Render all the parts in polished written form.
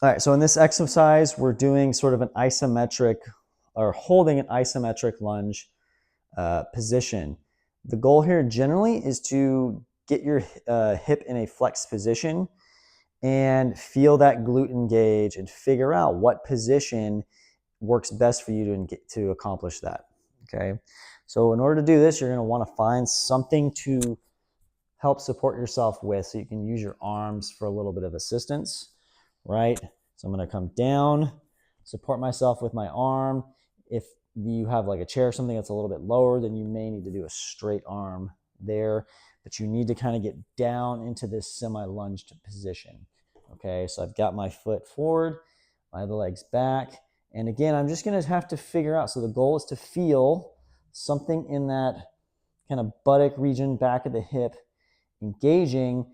All right, so in this exercise, we're doing sort of an isometric or holding an isometric lunge position. The goal here generally is to get your hip in a flexed position and feel that glute engage and figure out what position works best for you to accomplish that. Okay, so in order to do this, you're going to want to find something to help support yourself with, so you can use your arms for a little bit of assistance, right? So I'm going to come down, support myself with my arm. If you have like a chair or something that's a little bit lower, then you may need to do a straight arm there, but you need to kind of get down into this semi-lunged position. Okay, so I've got my foot forward, my other leg's back, and again, I'm just going to have to figure out, so the goal is to feel something in that kind of buttock region, back of the hip, engaging,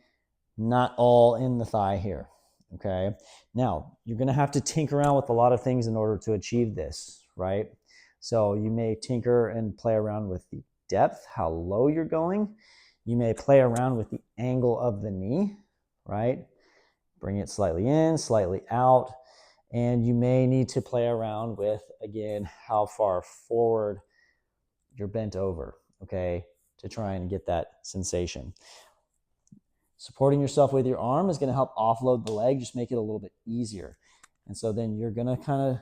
not all in the thigh here. Okay, now you're going to have to tinker around with a lot of things in order to achieve this, right? So you may tinker and play around with the depth, how low you're going. You may play around with the angle of the knee, right? Bring it slightly in, slightly out. And you may need to play around with, again, how far forward you're bent over, okay, to try and get that sensation. Supporting yourself with your arm is going to help offload the leg, just make it a little bit easier. And so then you're going to kind of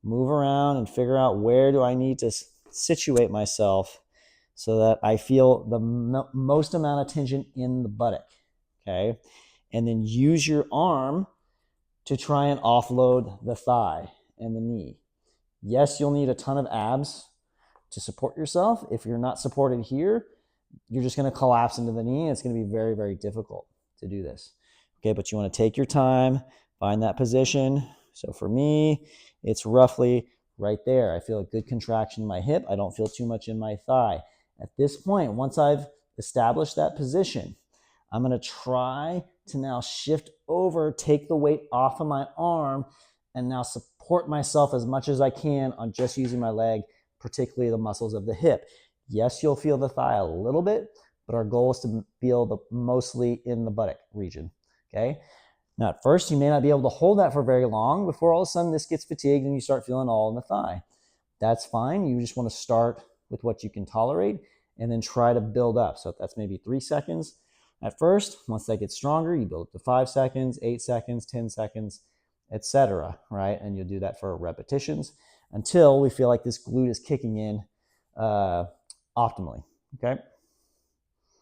move around and figure out, where do I need to situate myself so that I feel the most amount of tension in the buttock, okay? And then use your arm to try and offload the thigh and the knee. Yes, you'll need a ton of abs to support yourself. If you're not supported here, you're just going to collapse into the knee. It's going to be very, very difficult to do this. Okay, but you want to take your time, find that position. So for me, it's roughly right there. I feel a good contraction in my hip. I don't feel too much in my thigh. At this point, once I've established that position, I'm going to try to now shift over, take the weight off of my arm, and now support myself as much as I can on just using my leg, particularly the muscles of the hip. Yes, you'll feel the thigh a little bit, but our goal is to feel mostly in the buttock region, okay? Now, at first, you may not be able to hold that for very long before all of a sudden this gets fatigued and you start feeling all in the thigh. That's fine. You just want to start with what you can tolerate and then try to build up. So if that's maybe 3 seconds at first, once that gets stronger, you build up to 5 seconds, 8 seconds, 10 seconds, etc., right? And you'll do that for repetitions until we feel like this glute is kicking in optimally, okay?